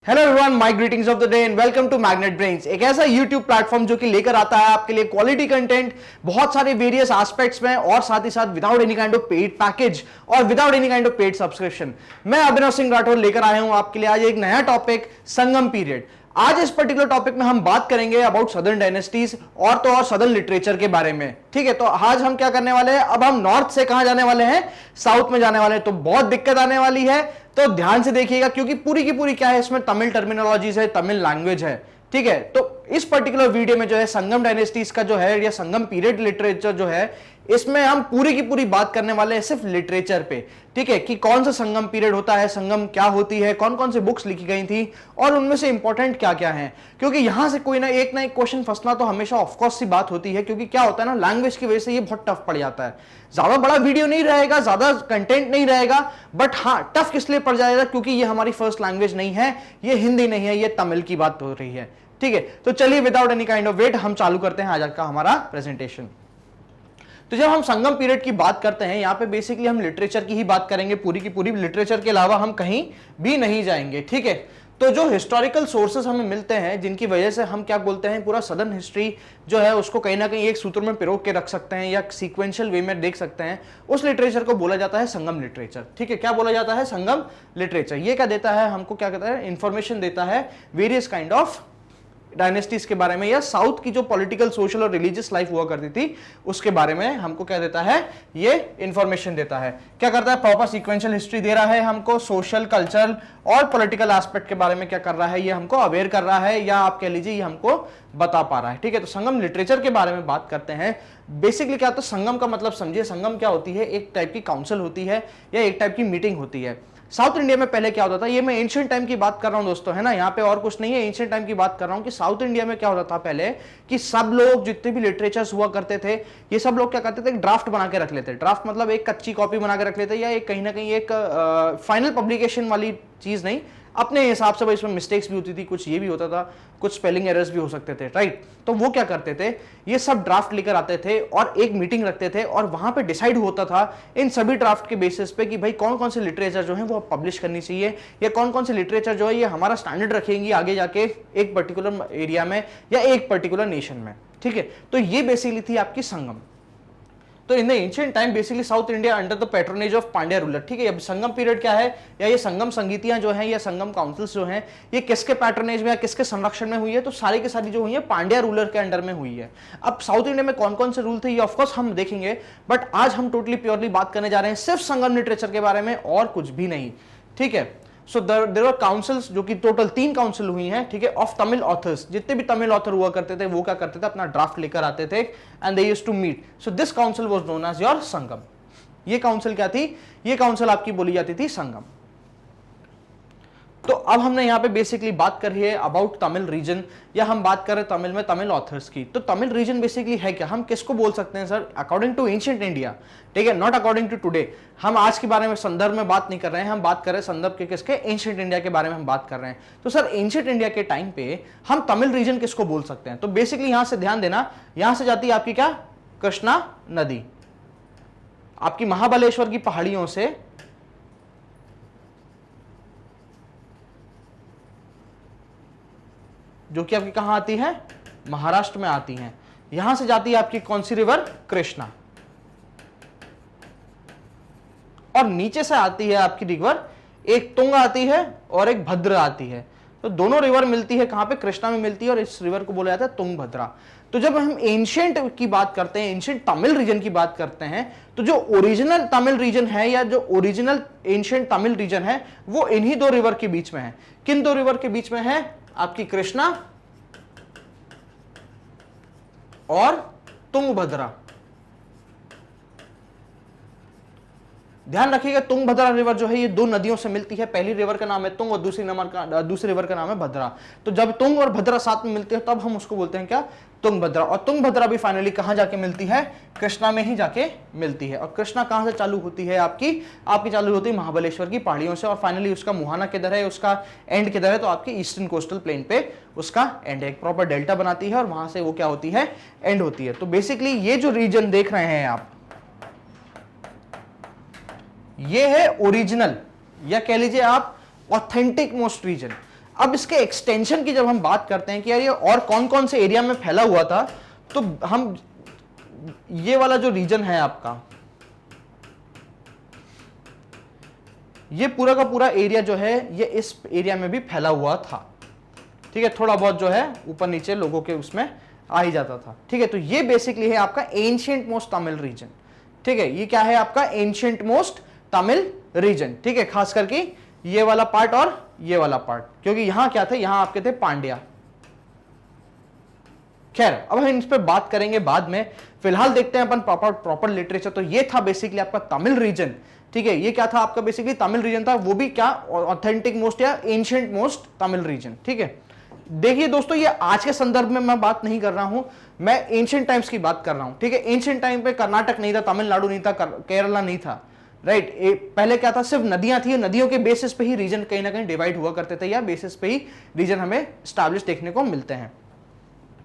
Hello everyone, my greetings of the day and welcome to Magnet Brains, एक ऐसा YouTube platform जो कि लेकर आता है आपके लिए क्वालिटी कंटेंट बहुत सारे वेरियस एस्पेक्ट्स में और साथ ही साथ without any kind of paid package और without any kind of paid subscription. मैं अभिनव सिंह राठौर लेकर आया हूं आपके लिए आज एक नया टॉपिक, संगम पीरियड। आज इस पर्टिकुलर टॉपिक में हम बात करेंगे अबाउट सदर्न डायनेस्टीज और तो और सदर्न लिटरेचर के बारे में। ठीक है, तो आज हम क्या करने वाले हैं, अब हम नॉर्थ से कहां जाने वाले हैं, साउथ में जाने वाले हैं। तो बहुत दिक्कत आने वाली है, तो ध्यान से देखिएगा क्योंकि पूरी की पूरी क्या है, इसमें तमिल टर्मिनोलॉजीज है, तमिल लैंग्वेज है। ठीक है, तो इस पर्टिकुलर वीडियो में जो है संगम डायनेस्टीज का जो है या संगम पीरियड लिटरेचर जो है, इसमें हम पूरी की पूरी बात करने वाले हैं सिर्फ लिटरेचर पे। ठीक है, कि कौन सा संगम पीरियड होता है, संगम क्या होती है, कौन कौन सी बुक्स लिखी गई थी और उनमें से इंपॉर्टेंट क्या क्या है। क्योंकि यहां से कोई ना एक क्वेश्चन फंसना तो हमेशा ऑफकोर्स सी बात होती है, क्योंकि क्या होता है ना, लैंग्वेज की वजह से ये बहुत टफ पड़ जाता है। ज्यादा बड़ा वीडियो नहीं रहेगा, ज्यादा कंटेंट नहीं रहेगा, बट हाँ टफ किस लिए पड़ जाएगा, क्योंकि ये हमारी फर्स्ट लैंग्वेज नहीं है, ये हिंदी नहीं है, ये तमिल की बात हो रही है। ठीक है, तो चलिए without any kind of wait हम चालू करते हैं आज का हमारा प्रेजेंटेशन। तो जब हम संगम पीरियड की बात करते हैं, यहां पे बेसिकली हम लिटरेचर की ही बात करेंगे, पूरी की पूरी लिटरेचर के अलावा हम कहीं भी नहीं जाएंगे। ठीक है, तो जो हिस्टोरिकल सोर्सेस हमें मिलते हैं, जिनकी वजह से हम क्या बोलते हैं, पूरा सदर्न हिस्ट्री जो है उसको कहीं ना कहीं एक सूत्र में पिरो के रख सकते हैं या सीक्वेंशियल वे में देख सकते हैं, उस लिटरेचर को बोला जाता है संगम लिटरेचर। ठीक है, क्या बोला जाता है, संगम लिटरेचर। ये क्या देता है हमको, क्या कहता है, इंफॉर्मेशन देता है वेरियस काइंड ऑफ डायनेस्टीज के बारे में, या साउथ की जो पॉलिटिकल, सोशल और रिलीजियस लाइफ हुआ करती थी उसके बारे में हमको क्या देता है, ये इंफॉर्मेशन देता है। क्या करता है, प्रॉपर सीक्वेंशियल हिस्ट्री दे रहा है हमको, सोशल, कल्चरल और पॉलिटिकल एस्पेक्ट के बारे में क्या कर रहा है, ये हमको अवेयर कर रहा है, या आप कह लीजिए ये हमको बता पा रहा है। ठीक है, तो संगम लिटरेचर के बारे में बात करते हैं। बेसिकली क्या, तो संगम का मतलब समझिए, संगम क्या होती है, एक टाइप की काउंसिल होती है या एक टाइप की मीटिंग होती है। साउथ इंडिया में पहले क्या होता था, ये मैं एंशिएंट टाइम की बात कर रहा हूं दोस्तों, है ना, यहाँ पे और कुछ नहीं है, एंशिएंट टाइम की बात कर रहा हूं कि साउथ इंडिया में क्या होता था पहले, कि सब लोग जितने भी लिटरेचर्स हुआ करते थे, ये सब लोग क्या करते थे, एक ड्राफ्ट बना के रख लेते। ड्राफ्ट मतलब एक कच्ची कॉपी बना के रख लेते, या एक कहीं ना कहीं एक फाइनल पब्लिकेशन वाली चीज नहीं, अपने हिसाब से भाई इसमें मिस्टेक्स भी होती थी, कुछ ये भी होता था, कुछ स्पेलिंग एरर्स भी हो सकते थे, राइट। तो वो क्या करते थे, ये सब ड्राफ्ट लेकर आते थे और एक मीटिंग रखते थे और वहां पे डिसाइड होता था इन सभी ड्राफ्ट के बेसिस पे कि भाई कौन कौन से लिटरेचर जो है वो पब्लिश करनी चाहिए, या कौन कौन से लिटरेचर जो है ये हमारा स्टैंडर्ड रखेंगी आगे जाके एक पर्टिकुलर एरिया में या एक पर्टिकुलर नेशन में। ठीक है, तो ये बेसिकली थी आपकी संगम। तो in the ancient time basically south India under the patronage of Pandya ruler. ठीक है, अब संगम पीरियड क्या है, या ये संगम संगीतियां जो हैं या संगम काउंसिल्स जो हैं, ये किसके पैट्रोनेज में या किसके संरक्षण में हुई है, तो सारी की सारी जो हुई है पांड्या रूलर के अंडर में हुई है। अब साउथ इंडिया में कौन कौन से रूल थे ये ऑफकोर्स हम देखेंगे, बट आज हम टोटली प्योरली बात करने जा रहे हैं सिर्फ संगम लिटरेचर के बारे में और कुछ भी नहीं। ठीक है, सो देयर आर काउंसिल्स, जो कि टोटल 3 काउंसिल हुई हैं। ठीक है, ऑफ तमिल ऑथर्स, जितने भी तमिल ऑथर हुआ करते थे वो क्या करते थे, अपना ड्राफ्ट लेकर आते थे and they used to meet. So this council was known as your Sangam. ये काउंसिल क्या थी, ये काउंसिल आपकी बोली जाती थी संगम। तो अब हमने यहाँ पे बेसिकली बात करी है अबाउट तमिल रीजन, या हम बात कर रहे हैं तमिल में तमिल ऑथर्स की। तो तमिल रीजन बेसिकली है क्या, हम किसको बोल सकते हैं sir, according to ancient India. ठीक है, नॉट अकॉर्डिंग टू टुडे। हम आज के बारे में संदर्भ में बात नहीं कर रहे हैं, हम बात कर रहे हैं संदर्भ के किसके, एंशिएंट इंडिया के बारे में हम बात कर रहे हैं। तो सर एंशिएंट इंडिया के टाइम पे हम तमिल रीजन किसको बोल सकते हैं, तो बेसिकली यहां से ध्यान देना, यहां से जाती है आपकी क्या, कृष्णा नदी, आपकी महाबलेश्वर की पहाड़ियों से जो कि आपकी कहां आती है, महाराष्ट्र में आती हैं। यहां से जाती है आपकी कौन सी रिवर, कृष्णा, और नीचे से आती है आपकी रिवर, एक तुंग आती है और एक भद्र आती है। तो दोनों रिवर मिलती है कहां पे, कृष्णा में मिलती है, और इस रिवर को बोला जाता है तुंगभद्रा। तो जब हम एंशिएंट की बात करते हैं, एंशिएंट तमिल रीजन की बात करते हैं, तो जो ओरिजिनल तमिल रीजन है या जो ओरिजिनल एंशिएंट तमिल रीजन है वो इन्हीं 2 रिवर के बीच में है। किन 2 रिवर के बीच में है, आपकी कृष्णा और तुंगभद्रा। ध्यान रखिएगा, तुंगभद्रा रिवर जो है ये 2 नदियों से मिलती है। पहली रिवर का नाम है तुंग और दूसरी रिवर का नाम है भद्रा। तो जब तुंग और भद्रा साथ में मिलते हैं तब हम उसको बोलते हैं क्या, तुंगभद्रा। और तुंगभद्रा भी फाइनली कहां जाके मिलती है, कृष्णा में ही जाके मिलती है। और कृष्णा कहां से चालू होती है, आपकी चालू होती है महाबलेश्वर की पहाड़ियों से, और फाइनली उसका मुहाना किधर है, उसका एंड किधर है, तो आपकी ईस्टर्न कोस्टल प्लेन पे उसका एंड है, एक प्रॉपर डेल्टा बनाती है और वहां से वो क्या होती है, एंड होती है। तो बेसिकली ये जो रीजन देख रहे हैं आप, ये है ओरिजिनल, या कह लीजिए आप ऑथेंटिक मोस्ट रीजन। अब इसके एक्सटेंशन की जब हम बात करते हैं कि यार ये और कौन कौन से एरिया में फैला हुआ था, तो हम ये वाला जो रीजन है आपका, ये पूरा का पूरा एरिया जो है ये इस एरिया में भी फैला हुआ था, ठीक है। थोड़ा बहुत जो है ऊपर नीचे लोगों के उसमें आ ही जाता था, ठीक है। तो ये बेसिकली है आपका एंशिएंट मोस्ट तमिल रीजन, ठीक है। ये क्या है आपका एंशिएंट मोस्ट तमिल रीजन, ठीक है। खास करके ये वाला पार्ट और ये वाला पार्ट, क्योंकि यहां क्या थे, यहां आपके थे पांड्या। खैर अब हम इस पे बात करेंगे बाद में, फिलहाल देखते हैं अपन प्रॉपर लिटरेचर। तो ये था बेसिकली आपका तमिल रीजन, ठीक है। ये क्या था आपका बेसिकली तमिल रीजन था, वो भी क्या ऑथेंटिक मोस्ट या एंशिएंट मोस्ट तमिल रीजन, ठीक है। देखिए दोस्तों, ये आज के संदर्भ में मैं बात नहीं कर रहा हूं, मैं एंशिएंट टाइम्स की बात कर रहा हूं, ठीक है। एंशिएंट टाइम पे कर्नाटक नहीं था, तमिलनाडु नहीं था, केरला नहीं था, राइट। पहले क्या था, सिर्फ नदियां थी, नदियों के बेसिस पे ही रीजन कहीं ना कहीं डिवाइड हुआ करते थे, या बेसिस पे ही रीजन हमें स्टैब्लिश देखने को मिलते हैं।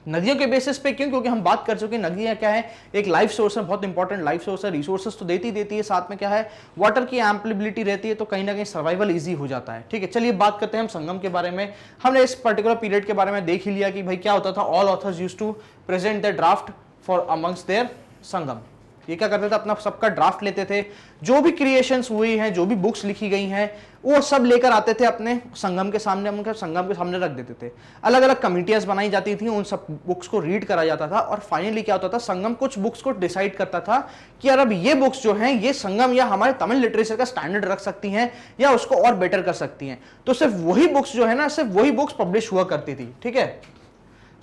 नदियों के बेसिस पे क्यों, क्योंकि हम बात कर चुके हैं नदियां क्या है, एक लाइफ सोर्स है, बहुत इंपॉर्टेंट लाइफ सोर्स है। रिसोर्सेज तो देती है, साथ में क्या है, वाटर की एम्पलिबिलिटी रहती है, तो कहीं ना कहीं सर्वाइवल इजी हो जाता है, ठीक है। चलिए बात करते हैं हम संगम के बारे में। हमने इस पर्टिकुलर पीरियड के बारे में देख ही लिया कि भाई क्या होता था, all authors used to present the draft for amongst their Sangam. ये क्या करते थे, अपना सबका ड्राफ्ट लेते थे, जो भी क्रिएशंस हुई हैं, जो भी बुक्स लिखी गई हैं, वो सब लेकर आते थे अपने संगम के सामने, उनके संगम के सामने रख देते थे। अलग अलग कमिटियां बनाई जाती थी, उन सब बुक्स को रीड करा जाता था, और फाइनली क्या होता था, संगम कुछ बुक्स को डिसाइड करता था कि यार अब ये बुक्स जो हैं ये संगम या हमारे तमिल लिटरेचर का स्टैंडर्ड रख सकती हैं या उसको और बेटर कर सकती हैं। तो सिर्फ वही बुक्स जो है ना, सिर्फ वही बुक्स पब्लिश हुआ करती थी, ठीक है।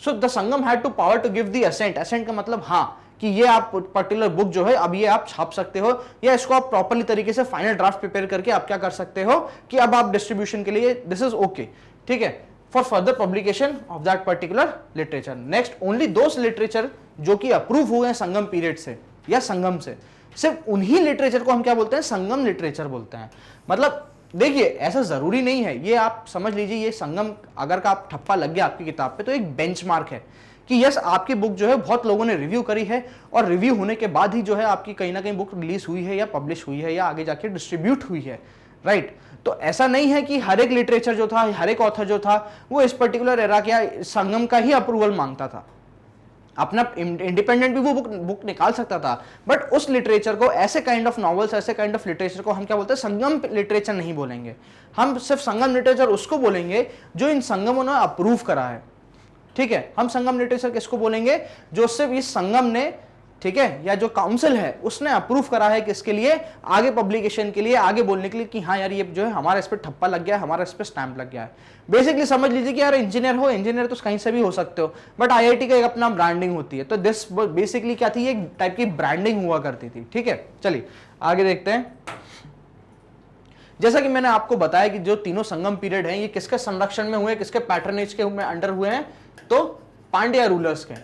So the Sangam had two power to give the assent. Assent का मतलब हाँ कि ये आप पर्टिकुलर बुक जो है अब ये आप छाप सकते हो, या इसको आप प्रॉपर्ली तरीके से फाइनल ड्राफ्ट प्रिपेयर करके आप क्या कर सकते हो कि अब आप डिस्ट्रीब्यूशन के लिए दिस इज ओके, ठीक है, for further publication of that particular literature. Next, only those literature जो कि अप्रूव हुए हैं संगम पीरियड से या संगम से, सिर्फ उन्हीं लिटरेचर को हम क्या बोलते हैं, संगम लिटरेचर बोलते हैं। मतलब देखिए ऐसा जरूरी नहीं है, ये आप समझ लीजिए, ये संगम अगर का आप ठप्पा लग गया आपकी किताब पे तो एक बेंचमार्क है कि यस आपकी बुक जो है बहुत लोगों ने रिव्यू करी है, और रिव्यू होने के बाद ही जो है आपकी कहीं ना कहीं बुक रिलीज हुई है या पब्लिश हुई है या आगे जाके डिस्ट्रीब्यूट हुई है, राइट। तो ऐसा नहीं है कि हर एक लिटरेचर जो था, हर एक ऑथर जो था वो इस पर्टिकुलर एरा क्या संगम का ही अप्रूवल मांगता था, अपना इंडिपेंडेंट भी वो बुक निकाल सकता था, बट उस लिटरेचर को, ऐसे काइंड ऑफ नॉवेल्स, ऐसे काइंड ऑफ लिटरेचर को हम क्या बोलते हैं, संगम लिटरेचर नहीं बोलेंगे। हम सिर्फ संगम लिटरेचर उसको बोलेंगे जो इन संगमों ने अप्रूव करा है, ठीक है। हम संगम लिटरेचर किसको बोलेंगे, जो सिर्फ इस संगम ने, ठीक है, या जो काउंसिल है उसने अप्रूव करा है किसके लिए, आगे पब्लिकेशन के लिए, आगे बोलने के लिए कि हाँ यार ये जो है हमारा इस पर ठप्पा लग गया है, हमारा इस पर स्टैंप लग गया है। बेसिकली समझ लीजिए कि यार इंजीनियर हो, इंजीनियर तो कहीं से भी हो सकते हो, बट आईआईटी का एक अपना ब्रांडिंग होती है, तो दिस बेसिकली क्या थी, एक टाइप की ब्रांडिंग हुआ करती थी, ठीक है। चलिए आगे देखते हैं। जैसा कि मैंने आपको बताया कि जो तीनों संगम पीरियड हैं ये किसके संरक्षण में हुए, किसके पैटर्नेज के अंडर हुए हैं, तो पांड्या रूलर्स के।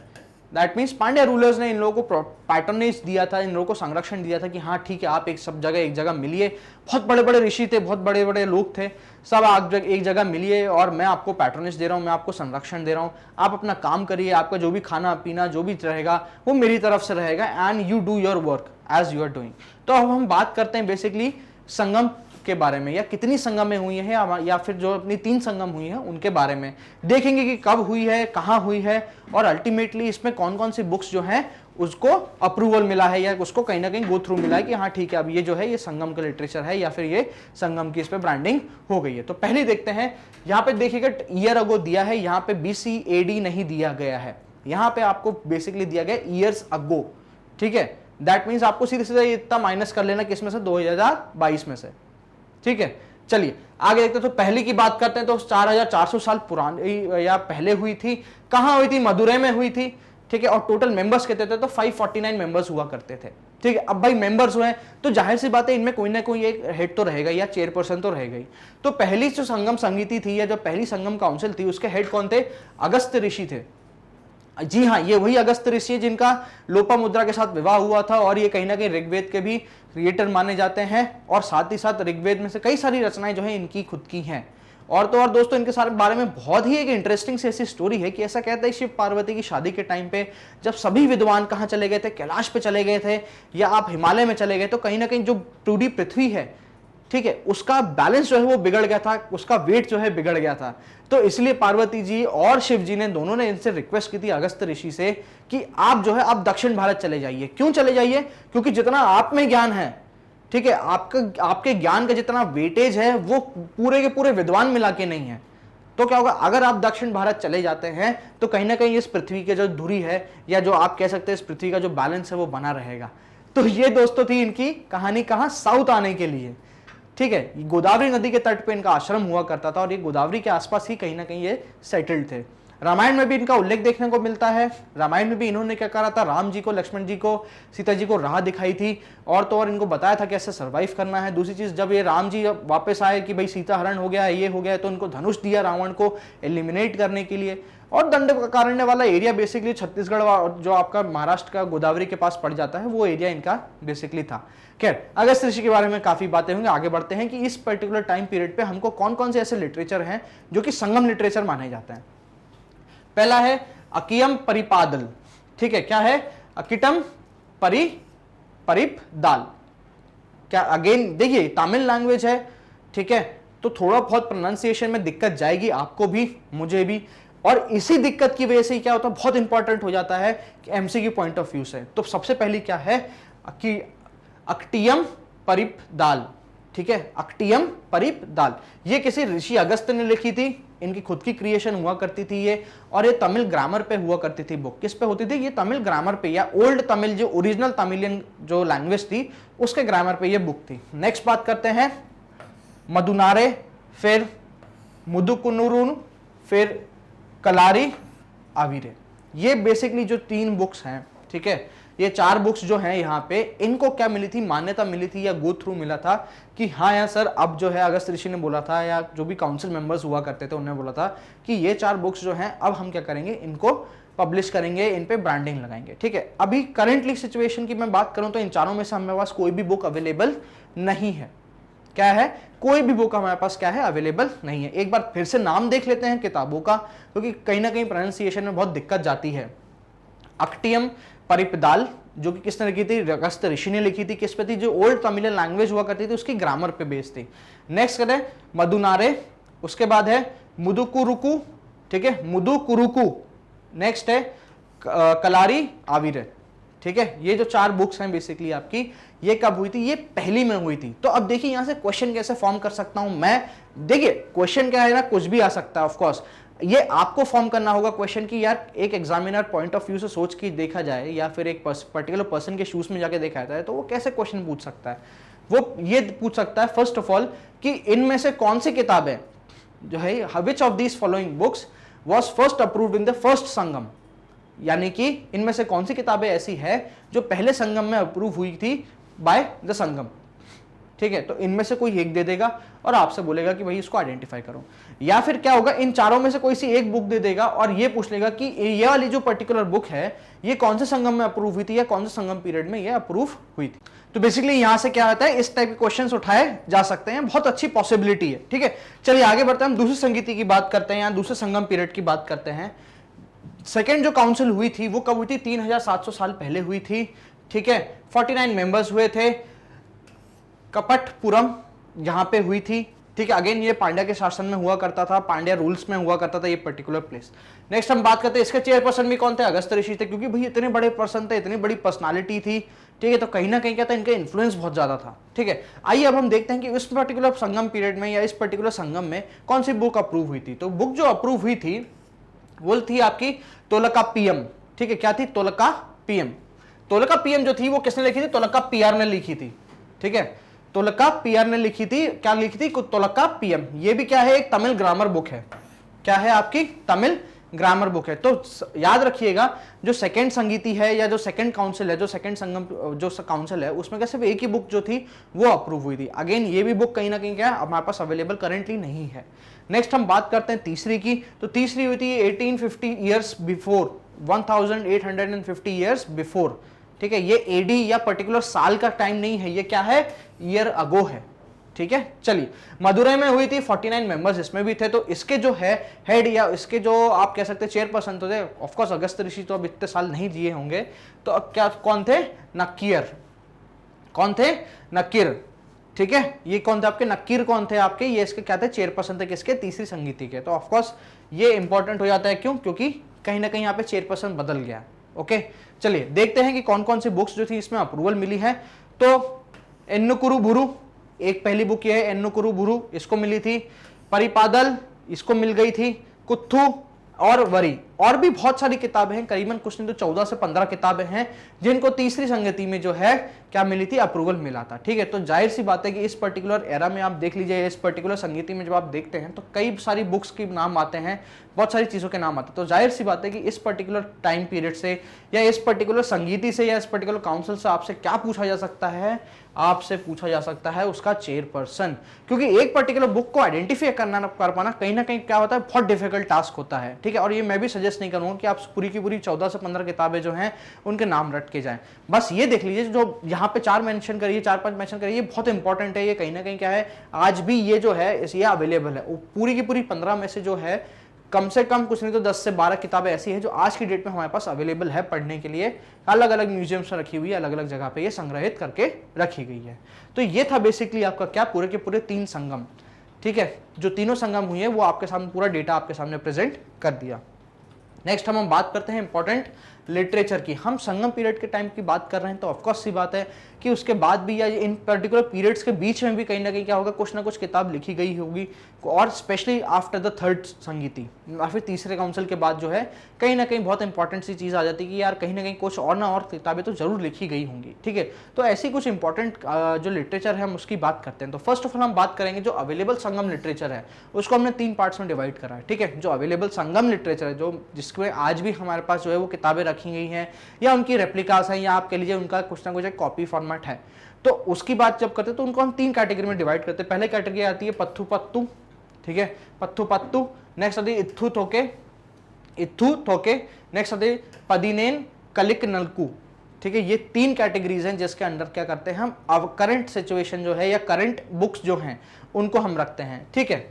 दैट मीन्स पांड्या रूलर्स ने इन लोगों को पैटर्नेज दिया था, इन लोगों को संरक्षण दिया था कि हाँ ठीक है आप एक जगह मिलिए, बहुत बड़े बड़े ऋषि थे, बहुत बड़े बड़े लोग थे, सब आप एक जगह मिलिए और मैं आपको पैटर्नेज दे रहा हूँ, मैं आपको संरक्षण दे रहा हूँ, आप अपना काम करिए, आपका जो भी खाना पीना जो भी रहेगा वो मेरी तरफ से रहेगा, and you do your work as you are doing. तो अब हम बात करते हैं बेसिकली संगम के बारे में, या कितनी संगमें हुई हैं, या फिर जो अपनी 3 संगम हुई हैं उनके बारे में देखेंगे कि कब हुई है, कहां हुई है, और अल्टीमेटली इसमें कौन कौन सी बुक्स जो हैं उसको अप्रूवल मिला है या उसको कहीं ना कहीं गो थ्रू मिला है कि हाँ ठीक है अब ये जो है ये संगम का लिटरेचर है, या फिर ये संगम की इस पे ब्रांडिंग हो गई है। तो पहले देखते हैं, यहाँ पे देखिएगा ईयर अगो दिया है, यहाँ पे BC AD नहीं दिया गया है, यहाँ पे आपको बेसिकली दिया गया ईयर्स अगो, ठीक है। दैट मीन्स आपको सीधे सीधे इतना माइनस कर लेना किसमें से, 2022 में से, ठीक है। चलिए आगे देखते हैं। तो पहली की बात करते हैं तो 4400 साल पुरानी या पहले हुई थी, कहां हुई थी, मदुरै में हुई थी, ठीक है। और टोटल मेंबर्स कहते थे तो 549 मेंबर्स हुआ करते थे, ठीक है। अब भाई मेंबर्स हुए तो जाहिर सी बात है इनमें कोई ना कोई एक हेड तो रहेगा या चेयरपर्सन तो रहेगा ही। तो पहली जो संगम समिति थी या जो पहली संगम काउंसिल थी उसके हेड कौन थे, अगस्त ऋषि थे। जी हाँ, ये वही अगस्त ऋषि है जिनका लोपामुद्रा के साथ विवाह हुआ था, और ये कहीं ना कहीं ऋग्वेद के भी क्रिएटर माने जाते हैं, और साथ ही साथ ऋग्वेद में से कई सारी रचनाएं जो हैं इनकी खुद की हैं। और तो और दोस्तों इनके सारे बारे में बहुत ही एक इंटरेस्टिंग सी ऐसी स्टोरी है कि ऐसा कहता है शिव पार्वती की शादी के टाइम पे जब सभी विद्वान कहाँ चले गए थे, कैलाश पे चले गए थे या आप हिमालय में चले गए, तो कहीं ना कहीं जो 2D पृथ्वी है, ठीक है, उसका बैलेंस जो है वो बिगड़ गया था, उसका वेट जो है बिगड़ गया था। तो इसलिए पार्वती जी और शिव जी ने दोनों ने इनसे रिक्वेस्ट की थी अगस्त ऋषि से कि आप जो है आप दक्षिण भारत चले जाइए। क्यों चले जाइए? क्योंकि जितना आप में ज्ञान है, ठीक है, आपके ज्ञान का जितना वेटेज है वो पूरे के पूरे विद्वान मिला के नहीं है। तो क्या होगा, अगर आप दक्षिण भारत चले जाते हैं तो कहीं ना कहीं इस पृथ्वी की जो धुरी है या जो आप कह सकते हैं इस पृथ्वी का जो बैलेंस है वो बना रहेगा। तो ये दोस्तों थी इनकी कहानी कहां, साउथ आने के लिए। ठीक है, गोदावरी नदी के तट पे इनका आश्रम हुआ करता था और ये गोदावरी के आसपास ही कहीं ना कहीं ये सेटल्ड थे। रामायण में भी इनका उल्लेख देखने को मिलता है। रामायण में भी इन्होंने क्या करा था, राम जी को, लक्ष्मण जी को, सीता जी को राह दिखाई थी और तो और इनको बताया था कैसे सर्वाइव करना है। दूसरी चीज, जब ये राम जी वापस आए कि भाई सीता हरण हो गया है, ये हो गया है, तो उनको धनुष दिया रावण को एलिमिनेट करने के लिए। और दंडकारण्य वाला एरिया बेसिकली छत्तीसगढ़ जो आपका महाराष्ट्र का गोदावरी के पास पड़ जाता है वो एरिया इनका बेसिकली था। खैर, अगस्त ऋषि के बारे में काफी बातें होंगी, आगे बढ़ते हैं कि इस पर्टिकुलर टाइम पीरियड पे हमको कौन कौन से ऐसे लिटरेचर हैं जो कि संगम लिटरेचर माने जाते हैं। पहला है अकियम परिपादल। ठीक है, क्या है? अकिटम परिपदाल। क्या, अगेन देखिए तमिल लैंग्वेज है, ठीक है, तो थोड़ा बहुत प्रोनाउंसिएशन में दिक्कत जाएगी आपको भी, मुझे भी, और इसी दिक्कत की वजह से क्या होता है, बहुत इंपॉर्टेंट हो जाता है कि एमसीक्यू पॉइंट ऑफ व्यू से। तो सबसे पहली क्या है कि अक्टियम परिपदाल। ठीक है, अक्टियम परिपदाल, ये किसी ऋषि अगस्त ने लिखी थी, इनकी खुद की क्रिएशन हुआ करती थी ये, और ये तमिल ग्रामर पे हुआ करती थी बुक। किस पे होती थी? ये तमिल ग्रामर पे, या ओल्ड तमिल जो ओरिजिनल तमिलियन जो लैंग्वेज थी उसके ग्रामर पे ये बुक थी। नेक्स्ट बात करते हैं मदुनारे, फिर मुदुकुनुरुन, फिर कलारी आविरे। ये बेसिकली जो 3 बुक्स हैं, ठीक है, ये 4 बुक्स जो हैं यहाँ पे, इनको क्या मिली थी, मान्यता मिली थी या गो थ्रू मिला था कि हाँ यार सर, अब जो है अगस्त ऋषि ने बोला था या जो भी काउंसिल मेंबर्स हुआ करते थे उन्होंने बोला था कि ये 4 बुक्स जो हैं अब हम क्या करेंगे, इनको पब्लिश करेंगे, इन पे ब्रांडिंग लगाएंगे। ठीक है, अभी करंटली सिचुएशन की मैं बात करूं तो इन चारों में से हमारे पास कोई भी बुक अवेलेबल नहीं है। क्या है? कोई भी बुक हमारे पास क्या है, अवेलेबल नहीं है। एक बार फिर से नाम देख लेते हैं किताबों का, क्योंकि कहीं ना कहीं प्रोनाउंसिएशन में बहुत दिक्कत जाती है। अक्टियम परिपदाल, जो कि किसने लिखी थी, अगस्त ऋषि ने लिखी थी। किस पे थी? जो ओल्ड तमिलियन लैंग्वेज हुआ करती थी उसकी ग्रामर पे बेस्ड थी। नेक्स्ट करें मदुनारे, उसके बाद है मुदुकुरुकु, ठीक है, मुदुकुरुकु। नेक्स्ट है कलारी आविरे। ठीक है, ये जो 4 बुक्स हैं बेसिकली आपकी, ये कब हुई थी? ये पहली में हुई थी। तो अब देखिए यहां से क्वेश्चन कैसे फॉर्म कर सकता हूं मैं। देखिए क्वेश्चन क्या है ना, कुछ भी आ सकता है ऑफ कोर्स, ये आपको फॉर्म करना होगा क्वेश्चन की यार एक एग्जामिनर पॉइंट ऑफ व्यू से सोच के देखा जाए या फिर एक पर्टिकुलर पर्सन के शूज में जाके देखा जाए तो वो कैसे क्वेश्चन पूछ सकता है। वो ये पूछ सकता है फर्स्ट ऑफ ऑल कि इनमें से कौन सी किताबें जो है, which of these following books was first approved in the first Sangam, यानी कि इनमें से कौन सी किताबें ऐसी है जो पहले संगम में अप्रूव हुई थी बाय द संगम। ठीक है, तो इनमें से कोई एक दे देगा और आपसे बोलेगा कि भाई इसको आइडेंटिफाई करो, या फिर क्या होगा, इन चारों में से कोई सी एक बुक दे देगा और ये पूछ लेगा कि ये वाली जो पर्टिकुलर बुक है ये कौन से संगम में अप्रूव हुई थी या कौन से संगम पीरियड में ये अप्रूव हुई थी। तो बेसिकली यहां से क्या होता है, इस टाइप के क्वेश्चंस उठाए जा सकते हैं, बहुत अच्छी पॉसिबिलिटी है। ठीक है, चलिए आगे बढ़ते हैं, हम दूसरी संगीति की बात करते हैं या दूसरे संगम पीरियड की बात करते हैं। सेकेंड जो काउंसिल हुई थी वो कब हुई थी? 3700 साल पहले हुई थी। ठीक है, 49 मेंबर्स हुए थे, कपटपुरम यहां पे हुई थी। ठीक है, अगेन ये पांड्या के शासन में हुआ करता था, पांड्या रूल्स में हुआ करता था ये पर्टिकुलर प्लेस। नेक्स्ट हम बात करते हैं इसके चेयरपर्सन भी कौन थे? अगस्त ऋषि थे, क्योंकि भाई इतने बड़े पर्सन थे, इतनी बड़ी पर्सनालिटी थी। ठीक है, तो कहीं ना कहीं क्या था, इनका इन्फ्लुएंस बहुत ज्यादा था। ठीक है, आइए अब हम देखते हैं कि इस पर्टिकुलर संगम पीरियड में या इस पर्टिकुलर संगम में कौन सी बुक अप्रूव हुई थी। तो बुक जो अप्रूव हुई थी वो थी आपकी तोलकाप्पियम। ठीक है, क्या थी? तोलकाप्पियम। तोलकाप्पियम जो थी वो किसने लिखी थी? तोलकाप्पियर ने लिखी थी। ठीक है, तोलकाप्पियर ने लिखी थी। क्या लिखी थी? तोलकाप्पियम। ये भी क्या है? एक तमिल ग्रामर बुक है। क्या है आपकी? तमिल ग्रामर बुक है। तो याद रखिएगा, जो सेकंड संगीति है या जो सेकंड काउंसिल है, जो सेकंड संगम जो काउंसिल है, उसमें क्या सिर्फ एक ही बुक जो थी वो अप्रूव हुई थी। अगेन ये भी बुक कहीं ना कहीं क्या हमारे पास अवेलेबल करेंटली नहीं है। नेक्स्ट हम बात करते हैं तीसरी की। तो तीसरी हुई थी 1850 ईयर्स बिफोर, 1850 ईयर्स बिफोर। ठीक है, ये एडी या पर्टिकुलर साल का टाइम नहीं है, ये क्या है? ईयर अगो है। ठीक है, चलिए मदुरई में हुई थी, 49 मेंबर्स इसमें भी थे। तो इसके जो है हेड या इसके जो आप कह सकते हैं चेयरपर्सन तो थे ऑफकोर्स अगस्त ऋषि, तो अब इतने साल नहीं जिए होंगे। तो अब क्या कौन थे? नक्कियर। कौन थे? नक्किर। ठीक है, ये कौन थे आपके, नक्कीर कौन थे आपके, ये इसके क्या थे, चेयरपर्सन थे किसके, तीसरी संगीति के। तो ऑफकोर्स ये इंपॉर्टेंट हो जाता है, क्यों, क्योंकि कहीं ना कहीं यहाँ पे चेयरपर्सन बदल गया। ओके, चलिए देखते हैं कि कौन कौन सी बुक्स जो थी इसमें अप्रूवल मिली है। तो एन्नुकुरु बुरु, एक पहली बुक ये है एन्नुकुरु बुरु, इसको मिली थी। परिपादल, इसको मिल गई थी। कुथु और वरी, और भी बहुत सारी किताबें हैं, करीबन कुछ नहीं तो 14 से 15 किताबें हैं जिनको तीसरी संगति में जो है क्या मिली थी, अप्रूवल मिला था। ठीक है, तो जाहिर सी बात है कि इस पर्टिकुलर एरा में आप देख लीजिए, इस पर्टिकुलर संगति में जब आप देखते हैं तो कई सारी बुक्स के नाम आते हैं, बहुत सारी चीजों के नाम आते हैं। तो जाहिर सी बात है कि इस पर्टिकुलर टाइम पीरियड से या इस पर्टिकुलर संगीति से या इस पर्टिकुलर काउंसिल से आपसे क्या पूछा जा सकता है, आपसे पूछा जा सकता है उसका चेयरपर्सन। क्योंकि एक पर्टिकुलर बुक को आइडेंटिफाई कर पाना कहीं ना कहीं क्या होता है, बहुत डिफिकल्ट टास्क होता है। ठीक है, और ये मैं भी सजेस्ट नहीं करूंगा कि आप पूरी की पूरी 14 से 15 किताबें जो हैं उनके नाम रट के जाएं। बस ये देख लीजिए, जो यहाँ पे 4 मेंशन करिए, 4-5 मेंशन करिए, ये बहुत इंपॉर्टेंट है। ये कहीं ना कहीं क्या है, आज भी ये जो है ये अवेलेबल है। पूरी की पूरी 15 में से जो है कम से कम कुछ नहीं तो 10 से 12 किताबें ऐसी हैं जो आज की डेट में हमारे पास अवेलेबल है पढ़ने के लिए, अलग अलग म्यूजियम्स में रखी हुई है, अलग अलग जगह पे ये संग्रहित करके रखी गई है। तो ये था बेसिकली आपका क्या, पूरे के पूरे 3 संगम। ठीक है, जो तीनों संगम हुई है वो आपके सामने पूरा डेटा आपके सामने प्रेजेंट कर दिया। नेक्स्ट हम बात करते हैं इंपॉर्टेंट लिटरेचर की। हम संगम पीरियड के टाइम की बात कर रहे हैं तो ऑफकोर्स सी बात है कि उसके बाद भी या इन पर्टिकुलर पीरियड्स के बीच में भी कहीं ना कहीं क्या होगा, कुछ ना कुछ किताब लिखी गई होगी, और स्पेशली आफ्टर द थर्ड संगीति या फिर तीसरे काउंसिल के बाद जो है कहीं ना कहीं बहुत इंपॉर्टेंट सी चीज़ आ जाती है कि यार कहीं ना कहीं कुछ और ना और किताबें तो जरूर लिखी गई होंगी। ठीक है, तो ऐसी कुछ इंपॉर्टेंट जो लिटरेचर है हम उसकी बात करते हैं। तो फर्स्ट ऑफ ऑल हम बात करेंगे जो अवेलेबल संगम लिटरेचर है, उसको हमने 3 पार्ट्स में डिवाइड करा है। ठीक है, जो अवेलेबल संगम लिटरेचर है, जो जिसमें आज भी हमारे पास जो है वो किताबें रखी गई हैं या उनकी रेप्लिकास हैं या आप कह लीजिए उनका कुछ ना कुछ एक कॉपी फॉर्मेट है, तो उसकी बात जब करते हैं तो उनको हम 3 कैटेगरी में डिवाइड करते हैं। पहले कैटेगरी आती है पत्थु पत्तु। ठीक है, पत्थु पत्तु। नेक्स्ट आती है इत्थु थोके, इत्थु थोके। नेक्स्ट आती है पदीनेन कलिक नलकू। ठीक है, ये 3 कैटेगरीज हैं जिसके अंदर क्या करते हैं हम, अब करंट सिचुएशन जो है या करंट बुक्स जो हैं उनको हम रखते हैं। ठीक है,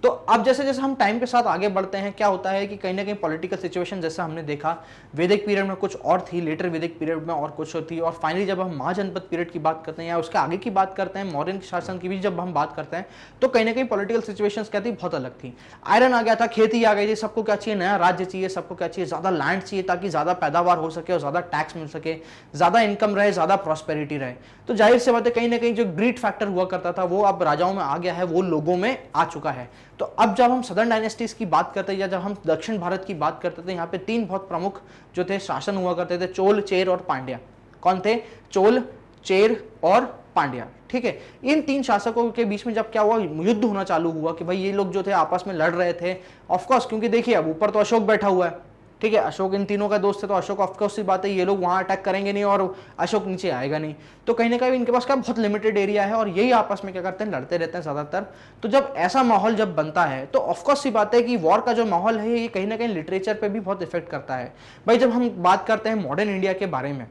तो अब जैसे जैसे हम टाइम के साथ आगे बढ़ते हैं क्या होता है कि कहीं ना कहीं पॉलिटिकल सिचुएशन जैसा हमने देखा, वैदिक पीरियड में कुछ और थी, लेटर वैदिक पीरियड में और कुछ थी, और फाइनली जब हम महाजनपद पीरियड की बात करते हैं या उसके आगे की बात करते हैं, मौर्यन शासन की भी जब हम बात करते हैं, तो कहीं ना कहीं पॉलिटिकल सिचुएशंस क्या थी, बहुत अलग थी। आयरन आ गया था, खेती आ गई थी, सबको क्या चाहिए, नया राज्य चाहिए, सबको क्या चाहिए, ज्यादा लैंड चाहिए ताकि ज्यादा पैदावार हो सके और ज्यादा टैक्स मिल सके, ज्यादा इनकम रहे, ज्यादा प्रॉस्पेरिटी रहे। तो जाहिर से बात है कहीं ना कहीं जो ग्रीड फैक्टर हुआ करता था वो अब राजाओं में आ गया है, वो लोगों में आ चुका है। तो अब जब हम सदर्न डायनेस्टीज की बात करते हैं या जब हम दक्षिण भारत की बात करते थे, यहाँ पे 3 बहुत प्रमुख जो थे शासन हुआ करते थे, चोल, चेर और पांड्या। कौन थे, चोल, चेर और पांड्या। ठीक है, इन 3 शासकों के बीच में जब क्या हुआ, युद्ध होना चालू हुआ कि भाई ये लोग जो थे आपस में लड़ रहे थे। ऑफकोर्स क्योंकि देखिए अब ऊपर तो अशोक बैठा हुआ है, ठीक है, अशोक इन तीनों का दोस्त है, तो अशोक ऑफकोर्स सी बात है ये लोग वहां अटैक करेंगे नहीं और अशोक नीचे आएगा नहीं, तो कहीं ना कहीं इनके पास क्या बहुत लिमिटेड एरिया है और यही आपस में क्या करते हैं, लड़ते रहते हैं ज्यादातर। तो जब ऐसा माहौल जब बनता है तो ऑफकोर्स सी बात है कि वॉर का जो माहौल है ये कहीं ना कहीं लिटरेचर पे भी बहुत इफेक्ट करता है। भाई जब हम बात करते हैं मॉडर्न इंडिया के बारे में,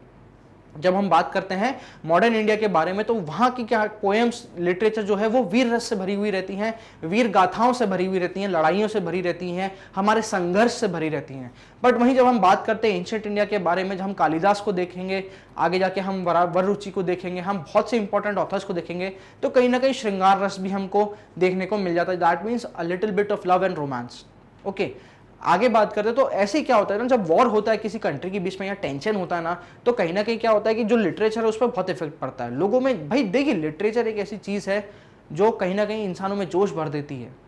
जब हम बात करते हैं मॉडर्न इंडिया के बारे में, तो वहां की क्या पोएम्स लिटरेचर जो है वो वीर रस से भरी हुई रहती हैं, वीर गाथाओं से भरी हुई रहती हैं, लड़ाइयों से भरी रहती हैं, हमारे संघर्ष से भरी रहती हैं। बट वहीं जब हम बात करते हैं एंशिएंट इंडिया के बारे में, जब हम कालिदास को देखेंगे, आगे जाके हम वररुचि को देखेंगे, हम बहुत से इंपॉर्टेंट ऑथर्स को देखेंगे, तो कहीं ना कहीं श्रृंगार रस भी हमको देखने को मिल जाता है। That means a little bit of love and romance. Okay, आगे बात करते तो ऐसे क्या होता है ना, जब वॉर होता है किसी कंट्री के बीच में या टेंशन होता है ना, तो कहीं ना कहीं क्या होता है कि जो लिटरेचर है उस पर बहुत इफेक्ट पड़ता है लोगों में। भाई देखिए लिटरेचर एक ऐसी चीज है जो कहीं ना कहीं इंसानों में जोश भर देती है।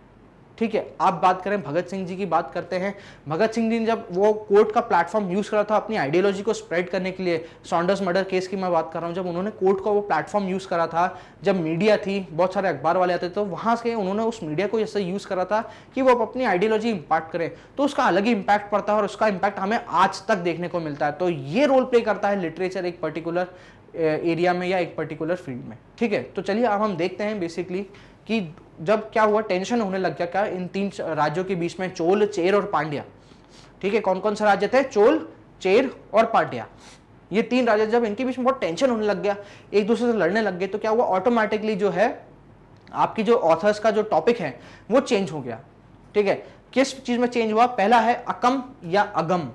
ठीक है, आप बात करें भगत सिंह जी की बात करते हैं, भगत सिंह जी ने जब वो कोर्ट का प्लेटफॉर्म यूज करा था अपनी आइडियोलॉजी को स्प्रेड करने के लिए, सॉन्डर्स मर्डर केस की मैं बात कर रहा हूं, जब उन्होंने कोर्ट का वो प्लेटफॉर्म यूज करा था, जब मीडिया थी, बहुत सारे अखबार वाले आते थे, तो वहां से उन्होंने उस मीडिया को ऐसे यूज करा था कि वो अपनी आइडियोलॉजी इंपैक्ट करे, तो उसका अलग ही इंपैक्ट पड़ता है और उसका इंपैक्ट हमें आज तक देखने को मिलता है। तो ये रोल प्ले करता है लिटरेचर एक पर्टिकुलर एरिया में या एक पर्टिकुलर फील्ड में। ठीक है, तो चलिए अब हम देखते हैं बेसिकली कि जब क्या हुआ, टेंशन होने लग गया क्या इन 3 राज्यों के बीच में, चोल, चेर और पांड्या। ठीक है, कौन कौन से राज्य थे, चोल, चेर और पांड्या, ये 3 राज्य, जब इनके बीच में बहुत टेंशन होने लग गया, एक दूसरे से लड़ने लग गए, तो क्या हुआ, ऑटोमेटिकली जो है आपकी जो ऑथर्स का जो टॉपिक है वो चेंज हो गया। ठीक है, किस चीज में चेंज हुआ, पहला है अकम या अगम।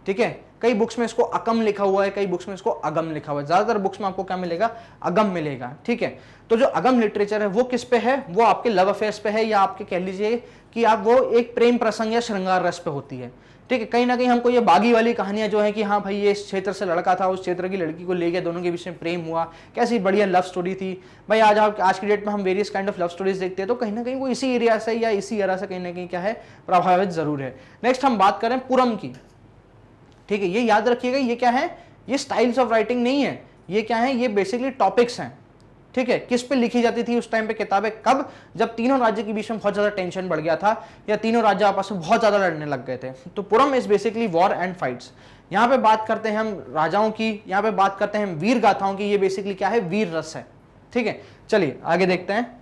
ठीक है, कई बुक्स में इसको अकम लिखा हुआ है, कई बुक्स में इसको अगम लिखा हुआ है। ज्यादातर बुक्स में आपको क्या मिलेगा, अगम मिलेगा, ठीक है। तो जो अगम लिटरेचर है वो किस पे है, वो आपके लव अफेयर्स पे है, या आपके कह लीजिए कि आप वो एक प्रेम प्रसंग या श्रृंगार रस पे होती है, ठीक है। कहीं ना कहीं हमको ये बागी वाली कहानियां जो है कि हाँ भाई ये इस क्षेत्र से लड़का था, उस क्षेत्र की लड़की को ले गया, दोनों के बीच में प्रेम हुआ, कैसी बढ़िया लव स्टोरी थी भाई। आज की डेट में हम various kind of love stories देखते हैं, तो कहीं ना कहीं वो इसी एरिया से या इसी एरा से कहीं ना कहीं क्या है, प्रभावित जरूर है। नेक्स्ट हम बात करें पुरम की, ठीक है। ये याद रखिएगा, ये क्या है, ये स्टाइल्स ऑफ राइटिंग नहीं है, ये क्या है, ये बेसिकली टॉपिक्स हैं, ठीक है। किस पे लिखी जाती थी उस टाइम पे किताबें, कब, जब तीनों राज्य के बीच में बहुत ज्यादा टेंशन बढ़ गया था, या तीनों राज्य आपस में बहुत ज्यादा लड़ने लग गए थे। तो Puram is basically war and fights. यहाँ पे बात करते हैं हम राजाओं की, यहाँ पे बात करते हैं हम वीर गाथाओं की, ये बेसिकली क्या है, वीर रस है, ठीक है। चलिए आगे देखते हैं।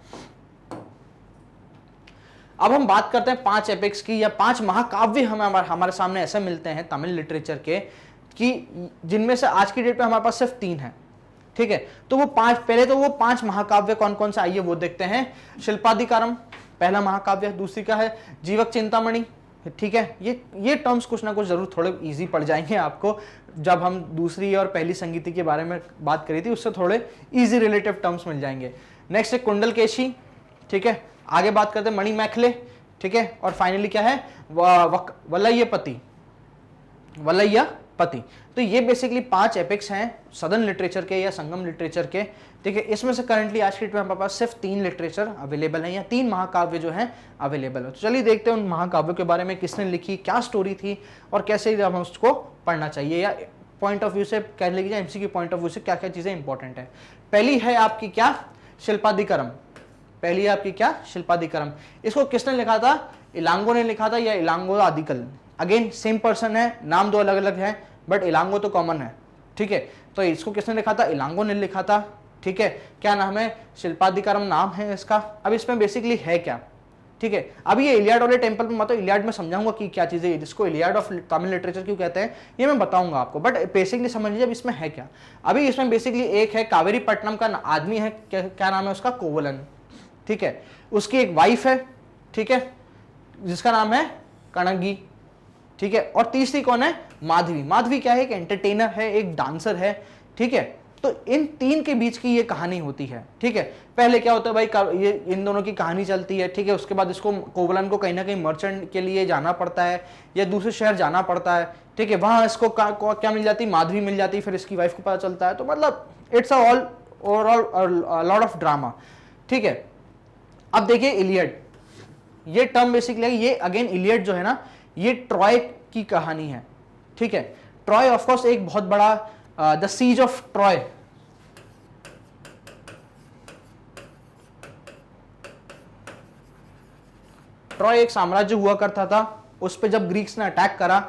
अब हम बात करते हैं 5 एपिक्स की, या 5 महाकाव्य हमारे सामने ऐसे मिलते हैं तमिल लिटरेचर के, कि जिनमें से आज की डेट पे हमारे पास सिर्फ 3 है, ठीक है। तो वो 5, पहले तो वो 5 महाकाव्य कौन कौन से, आइए वो देखते हैं। शिल्पाधिकारम पहला महाकाव्य, दूसरी का है जीवक चिंतामणि, ठीक है। ये टर्म्स कुछ ना कुछ जरूर थोड़े इजी पड़ जाएंगे आपको, जब हम दूसरी और पहली संगीति के बारे में बात करी थी उससे थोड़े इजी रिलेटिव टर्म्स मिल जाएंगे। नेक्स्ट है कुंडलकेशी, ठीक है। आगे बात करते हैं मणिमैखले, ठीक है। और फाइनली क्या है, वलैयापति। तो ये बेसिकली 5 एपिक्स हैं सदर्न लिटरेचर के या संगम लिटरेचर के, ठीक है। इसमें से करंटली आज की डेट में हमारे पास सिर्फ 3 लिटरेचर अवेलेबल हैं, या 3 महाकाव्य जो हैं अवेलेबल है। तो चलिए देखते हैं उन महाकाव्यों के बारे में, किसने लिखी, क्या स्टोरी थी, और कैसे हम उसको पढ़ना चाहिए, या पॉइंट ऑफ व्यू से कह लीजिए, एमसी के पॉइंट ऑफ व्यू से क्या क्या चीजें इंपॉर्टेंट है। पहली है आपकी क्या, शिल्पाधिकारम। पहली है आपकी क्या, शिल्पाधिकारम। इसको किसने लिखा था, इलांगो ने लिखा था, या इलांगो आदिकल। अगेन सेम पर्सन है, नाम 2 अलग अलग है, बट इलांगो तो कॉमन है, ठीक है। तो इसको किसने लिखा था, इलांगो ने लिखा था, ठीक है। क्या नाम है, शिल्पाधिकारम नाम है इसका। अब इसमें बेसिकली है क्या, ठीक है। अभी ये इलियाड वाले टेम्पल में मतलब इलियाड में समझाऊंगा कि क्या चीजें, जिसको इलियाड ऑफ तमिल लिटरेचर क्यों कहते हैं ये मैं बताऊंगा आपको, बट बेसिकली समझ लीजिए अब इसमें है क्या। अभी इसमें बेसिकली एक है कावेरी पट्टनम का आदमी है, क्या नाम है उसका, कोवलन, ठीक है। उसकी एक वाइफ है, ठीक है, जिसका नाम है कणगी, ठीक है। और तीसरी कौन है, माधवी। माधवी क्या है, एक एंटरटेनर है, एक डांसर है, ठीक है। तो इन 3 के बीच की ये कहानी होती है, ठीक है। पहले क्या होता है भाई, ये इन दोनों की कहानी चलती है, ठीक है। उसके बाद इसको कोवलन को कहीं ना कहीं मर्चेंट के लिए जाना पड़ता है, या दूसरे शहर जाना पड़ता है, ठीक है। वहां इसको क्या मिल जाती, माधवी मिल जाती, फिर इसकी वाइफ को पता चलता है। तो मतलब it's all overall lot of drama, ठीक है। अब देखिए इलियड, ये टर्म बेसिकली ये अगेन इलियड जो है ना, ये ट्रॉय की कहानी है, ठीक है। ट्रॉय ऑफ कोर्स एक बहुत बड़ा the siege of Troy, Troy एक साम्राज्य हुआ करता था, उस पे जब ग्रीक्स ने अटैक करा,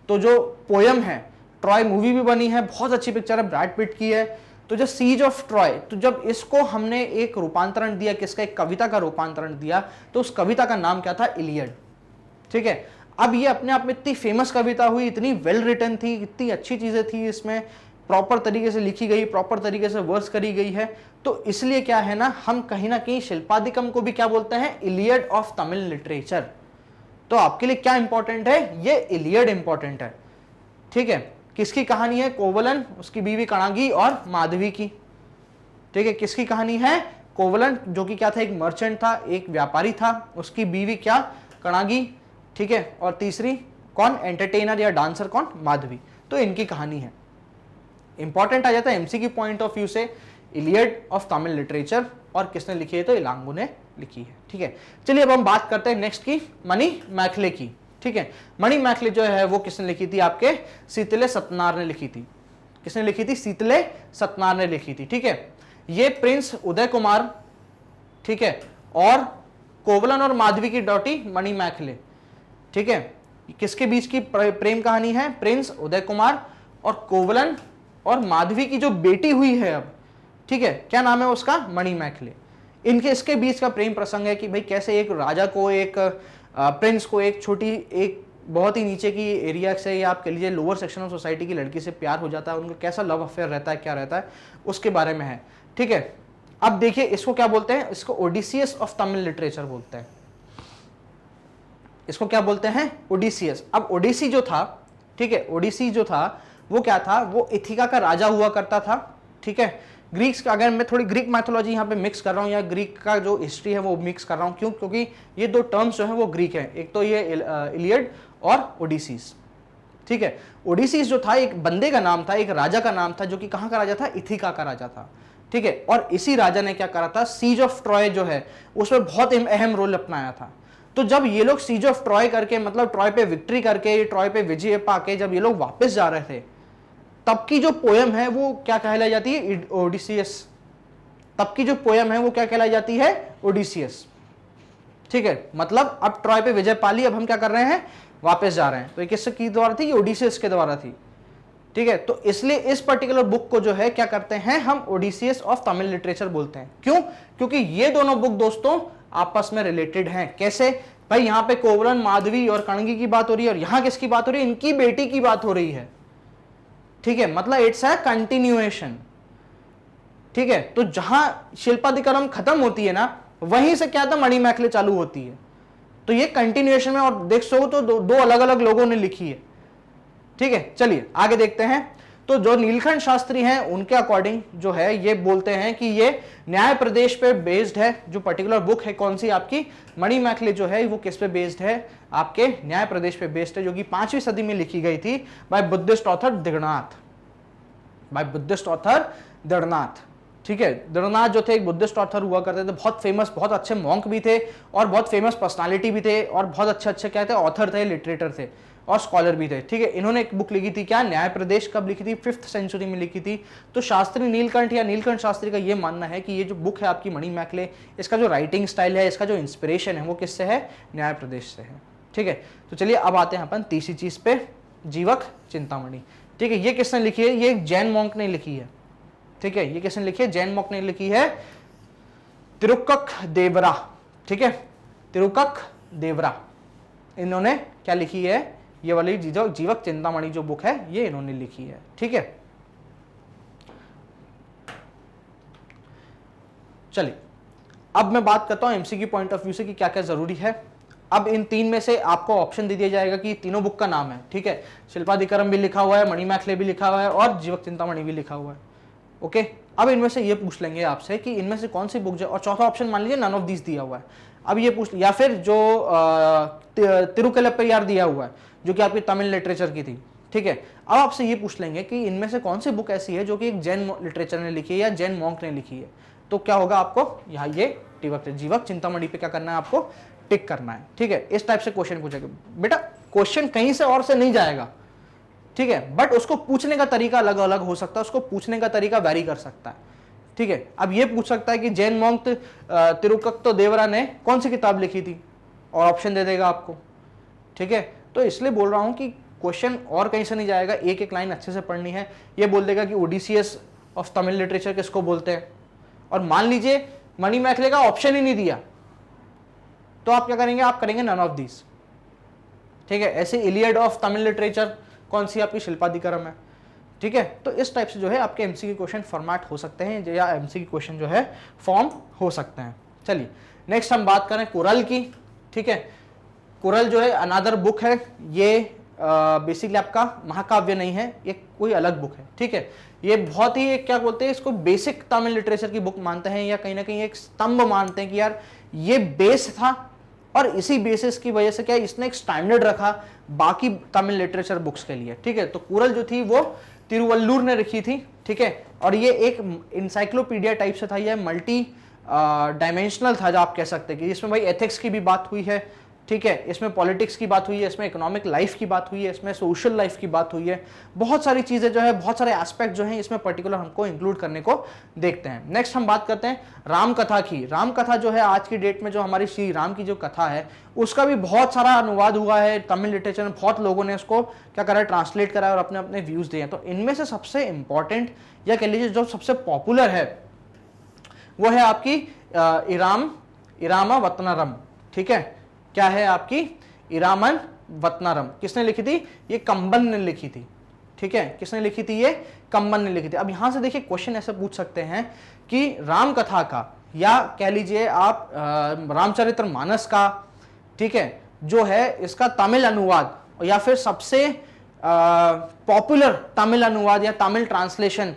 तो जो पोयम है, ट्रॉय मूवी भी बनी है, बहुत अच्छी पिक्चर है, ब्रैड पिट की है। तो जो सीज ऑफ ट्रॉय, तो जब इसको हमने एक रूपांतरण दिया, किसका, एक कविता का रूपांतरण दिया, तो उस कविता का नाम क्या था, इलियड, ठीक है। अब ये अपने आप में इतनी फेमस कविता हुई, इतनी वेल रिटन थी, इतनी अच्छी चीजें थी इसमें, प्रॉपर तरीके से लिखी गई, प्रॉपर तरीके से वर्स करी गई है। तो इसलिए क्या है ना, हम कहीं ना कहीं शिल्पाधिकम को भी क्या बोलते हैं, इलियड ऑफ तमिल लिटरेचर। तो आपके लिए क्या इंपॉर्टेंट है, ये इलियड इंपॉर्टेंट है, ठीक है। किसकी कहानी है, कोवलन, उसकी बीवी कणागी और माधवी की, ठीक है। किसकी कहानी है, कोवलन जो कि क्या था, एक मर्चेंट था, एक व्यापारी था, उसकी बीवी क्या, कणागी, ठीक है। और तीसरी कौन, एंटरटेनर या डांसर कौन, माधवी। तो इनकी कहानी है, इंपॉर्टेंट आ जाता है एमसी की पॉइंट ऑफ व्यू से, इलियड ऑफ तमिल लिटरेचर। और किसने लिखी है, तो इलांगो ने लिखी है, ठीक है। चलिए अब हम बात करते हैं नेक्स्ट की, मणिमैखले की, ठीक है। मणिमैखले जो है वो किसने लिखी थी, आपके सीतले सतनार ने लिखी थी। किसने लिखी थी, सीतले सतनार ने लिखी थी, ठीक है। ये प्रिंस उदय कुमार, ठीक है, और कोवलन और माधवी की डॉटी मणिमैखले, ठीक है। किसके बीच की प्रेम कहानी है, प्रिंस उदय कुमार और कोवलन और माधवी की जो बेटी हुई है अब, ठीक है, क्या नाम है उसका, मणिमैखले। इनके इसके बीच का प्रेम प्रसंग है कि भाई कैसे एक राजा को, एक प्रिंस को एक छोटी, एक बहुत ही नीचे की एरिया से, या आप कह लीजिए लोअर सेक्शन ऑफ सोसाइटी की लड़की से प्यार हो जाता है, उनका कैसा लव अफेयर रहता है, क्या रहता है, उसके बारे में है, ठीक है। अब देखिए इसको क्या बोलते हैं, इसको ओडिसियस ऑफ तमिल लिटरेचर बोलते हैं। इसको क्या बोलते हैं, ओडिसियस। अब ओडिसी जो था, ठीक है, ओडिसी जो था वो क्या था, वो इथिका का राजा हुआ करता था। ठीक है, ग्रीक्स का, अगर मैं थोड़ी ग्रीक मैथोलॉजी यहाँ पे मिक्स कर रहा हूँ या ग्रीक का जो हिस्ट्री है वो मिक्स कर रहा हूँ, क्यों, क्योंकि ये दो टर्म्स जो है वो ग्रीक है, एक तो ये इलियड और ओडिसीज। ठीक है, ओडिसीज जो था एक बंदे का नाम था, एक राजा का नाम था, जो कि कहाँ का राजा था, इथिका का राजा था। ठीक है, और इसी राजा ने क्या करा था, सीज ऑफ ट्रॉय जो है उसमें बहुत अहम रोल अपनाया था। तो जब ये लोग सीज ऑफ ट्रॉय करके, मतलब ट्रॉय पे विक्ट्री करके, ट्रॉय पे विजय पाके जब ये लोग वापस जा रहे थे, तब की जो पोयम है वो क्या कहलाई जाती है, ओडिसियस। तब की जो पोयम है वो क्या कहलाई जाती है, ओडिसियस। ठीक है, मतलब अब ट्रॉय पे विजय पा ली, अब हम क्या कर रहे हैं, वापस जा रहे हैं। तो ये किसके द्वारा थी, ये ओडिसियस के द्वारा थी। ठीक है, तो इसलिए इस पर्टिकुलर बुक को जो है क्या करते हैं हम, ओडिसियस ऑफ तमिल लिटरेचर बोलते हैं। क्यों, क्योंकि ये दोनों बुक दोस्तों आपस में रिलेटेड हैं। कैसे भाई, यहां पे कोवलन, माधवी और कणगी की बात हो रही है, और यहां किसकी बात हो रही है, इनकी बेटी की बात हो रही है। ठीक है, मतलब इट्स अ कंटिन्यूएशन। ठीक है, तो जहां शिल्पाधिकारम खत्म होती है ना, वहीं से क्या था, मणिमेखले चालू होती है। तो ये कंटिन्यूएशन में, और देख सो तो दो अलग अलग लोगों ने लिखी है। ठीक है, चलिए आगे देखते हैं। तो जो नीलकंठ शास्त्री हैं उनके अकॉर्डिंग जो है ये बोलते हैं कि ये न्याय प्रदेश पे बेस्ड है। जो पर्टिकुलर बुक है कौन सी आपकी, मणिमेखले जो है वो किस पे बेस्ड है, आपके न्याय प्रदेश पे बेस्ड है, जो कि 5वीं सदी में लिखी गई थी by Buddhist author Dridhnath, by Buddhist author Dridhnath. ठीक है, दृढ़नाथ जो थे एक बुद्धिस्ट ऑथर हुआ करते थे, बहुत फेमस, बहुत अच्छे मॉन्क भी थे और बहुत फेमस पर्सनालिटी भी थे, और बहुत अच्छे अच्छे क्या थे, ऑथर थे, लिटरेटर थे और स्कॉलर भी थे। ठीक है, इन्होंने एक बुक लिखी थी क्या, न्याय प्रदेश। कब लिखी थी, 5th सेंचुरी में लिखी थी। तो शास्त्री नीलकंठ या नीलकंठ शास्त्री का ये मानना है कि ये जो बुक है आपकी मणिमेखले, इसका जो राइटिंग स्टाइल है, इसका जो इंस्पिरेशन है वो किससे है, न्याय प्रदेश से है। ठीक है, तो चलिए अब आते हैं अपन तीसरी चीज पे, जीवक चिंतामणि। ठीक है, ये किसने लिखी है, ये एक जैन मॉन्क ने लिखी है। ठीक है, ये किसने लिखी है, जैन मॉन्क ने लिखी है, तिरुक्कक देवरा। ठीक है, तिरुक्कक देवरा, इन्होंने क्या लिखी है, ये वाली जीवक चिंतामणि जो बुक है ये इन्होंने लिखी है। ठीक है, चलिए अब मैं बात करता हूं एमसीक्यू पॉइंट ऑफ व्यू से कि क्या क्या जरूरी है। अब इन तीन में से आपको ऑप्शन दे दिया जाएगा कि तीनों बुक का नाम है। ठीक है, शिल्पाधिकारम भी लिखा हुआ है, मणिमेखले भी लिखा हुआ है और जीवक चिंतामणि भी लिखा हुआ है। ओके, अब इनमें से ये पूछ लेंगे आपसे कि इनमें से कौन सी बुक जो, और चौथा ऑप्शन मान लीजिए नन ऑफ दिस दिया हुआ है। अब ये पूछ, या फिर जो तिरुकलप्पैयार दिया हुआ है जो कि आपकी तमिल लिटरेचर की थी। ठीक है, अब आपसे ये पूछ लेंगे कि इनमें से कौन सी बुक ऐसी है जो कि एक जैन लिटरेचर ने लिखी है या जैन मॉन्क ने लिखी है। तो क्या होगा, आपको यहाँ ये जीवक चिंतामणि पे क्या करना है, आपको टिक करना है। ठीक है, इस टाइप से क्वेश्चन पूछेगा। बेटा क्वेश्चन कहीं से और से नहीं जाएगा, ठीक है, बट उसको पूछने का तरीका अलग अलग हो सकता है, उसको पूछने का तरीका वैरी कर सकता है। ठीक है, अब ये पूछ सकता है कि जैन मॉन्क तिरुक्कक देवरा ने कौन सी किताब लिखी थी, और ऑप्शन दे देगा आपको। ठीक है, तो इसलिए बोल रहा हूं कि क्वेश्चन और कहीं से नहीं जाएगा, एक एक लाइन अच्छे से पढ़नी है। ये बोल देगा कि ओडिसियस ऑफ तमिल लिटरेचर किसको बोलते हैं, और मान लीजिए मणिमेखले का ऑप्शन ही नहीं दिया, तो आप क्या करेंगे, आप करेंगे नन ऑफ दीज। ठीक है, ऐसे इलियड ऑफ तमिल लिटरेचर कौन सी आपकी शिल्पाधिकारम है। ठीक है, तो इस टाइप से जो है आपके एमसीक्यू क्वेश्चन फॉर्मेट हो सकते हैं या एमसीक्यू क्वेश्चन जो है फॉर्म हो सकते हैं। चलिए नेक्स्ट हम बात करें कुरल की। ठीक है, कुरल जो है अनदर बुक है, ये बेसिकली आपका महाकाव्य नहीं है, ये कोई अलग बुक है। ठीक है, ये बहुत ही क्या बोलते हैं इसको, बेसिक तमिल लिटरेचर की बुक मानते हैं, या कहीं ना कहीं एक स्तंभ मानते हैं कि यार ये बेस था, और इसी बेसिस की वजह से क्या इसने एक स्टैंडर्ड रखा बाकी तमिल लिटरेचर बुक्स के लिए। ठीक है, तो कुरल जो थी वो तिरुवल्लुर ने लिखी थी। ठीक है, और ये एक इंसाइक्लोपीडिया टाइप से था, ये मल्टी डायमेंशनल था, जो आप कह सकते हैं कि इसमें भाई एथिक्स की भी बात हुई है। ठीक है, इसमें पॉलिटिक्स की बात हुई है, इसमें इकोनॉमिक लाइफ की बात हुई है, इसमें सोशल लाइफ की बात हुई है, बहुत सारी चीजें जो है, बहुत सारे एस्पेक्ट जो हैं इसमें पर्टिकुलर हमको इंक्लूड करने को देखते हैं। नेक्स्ट हम बात करते हैं राम कथा की। राम कथा जो है आज की डेट में जो हमारी श्री राम की जो कथा है उसका भी बहुत सारा अनुवाद हुआ है तमिल लिटरेचर में, बहुत लोगों ने उसको क्या करा है, ट्रांसलेट करा है और अपने अपने व्यूज दिए हैं। तो इनमें से सबसे इंपॉर्टेंट या कह लीजिए जो सबसे पॉपुलर है वो है आपकी इरामा वतनरम। ठीक है, क्या है आपकी इरामन वतनरम, किसने लिखी थी, ये कंबन ने लिखी थी। ठीक है, किसने लिखी थी, ये कंबन ने लिखी थी। अब यहां से देखिए क्वेश्चन ऐसे पूछ सकते हैं कि राम कथा का या कह लीजिए आप रामचरितमानस का, ठीक है, जो है इसका तमिल अनुवाद या फिर सबसे पॉपुलर तमिल अनुवाद या तमिल ट्रांसलेशन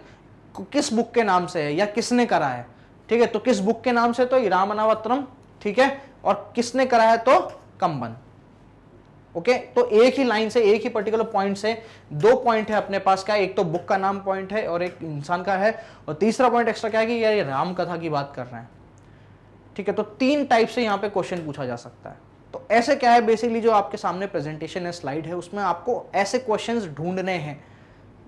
किस बुक के नाम से है या किसने करा है, ठीक है। तो किस बुक के नाम से, तो इरामनावत्रम, ठीक है, और किसने करा है तो कंबन। ओके, तो एक ही लाइन से, एक ही पर्टिकुलर पॉइंट से दो पॉइंट है अपने पास, क्या, एक तो बुक का नाम पॉइंट है और एक इंसान का है, और तीसरा पॉइंट एक्स्ट्रा क्या है कि यार ये राम कथा की बात कर रहे हैं, ठीक है। तो तीन टाइप से यहां पे क्वेश्चन पूछा जा सकता है। तो ऐसे क्या है, बेसिकली जो आपके सामने प्रेजेंटेशन है, स्लाइड है, उसमें आपको ऐसे क्वेश्चंस ढूंढने हैं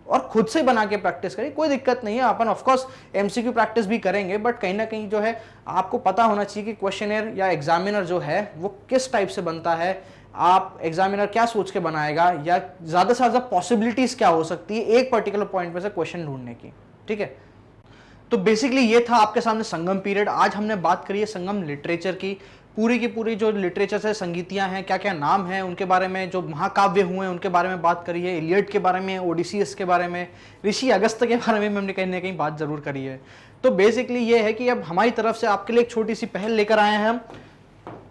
और खुद से बना के प्रैक्टिस करें, कोई दिक्कत नहीं है। अपन ऑफ कोर्स एमसीक्यू प्रैक्टिस भी करेंगे, बट कहीं ना कहीं जो है आपको पता होना चाहिए कि क्वेश्चनर या एग्जामिनर जो है वो किस टाइप से बनता है, आप एग्जामिनर क्या सोच के बनाएगा, या ज्यादा से ज्यादा पॉसिबिलिटीज क्या हो सकती है एक पर्टिकुलर पॉइंट में से क्वेश्चन ढूंढने की, ठीक है। तो बेसिकली ये था आपके सामने संगम पीरियड। आज हमने बात करी है संगम लिटरेचर की पूरी जो लिटरेचर से संगीतियां हैं, क्या क्या नाम हैं उनके बारे में, जो महाकाव्य हुए हैं उनके बारे में बात करी है, इलियड के बारे में, ओडिसीयस के बारे में, ऋषि अगस्त्य के बारे में हमने कहीं ना कहीं बात जरूर करी है। तो बेसिकली ये है कि अब हमारी तरफ से आपके लिए एक छोटी सी पहल लेकर आए हैं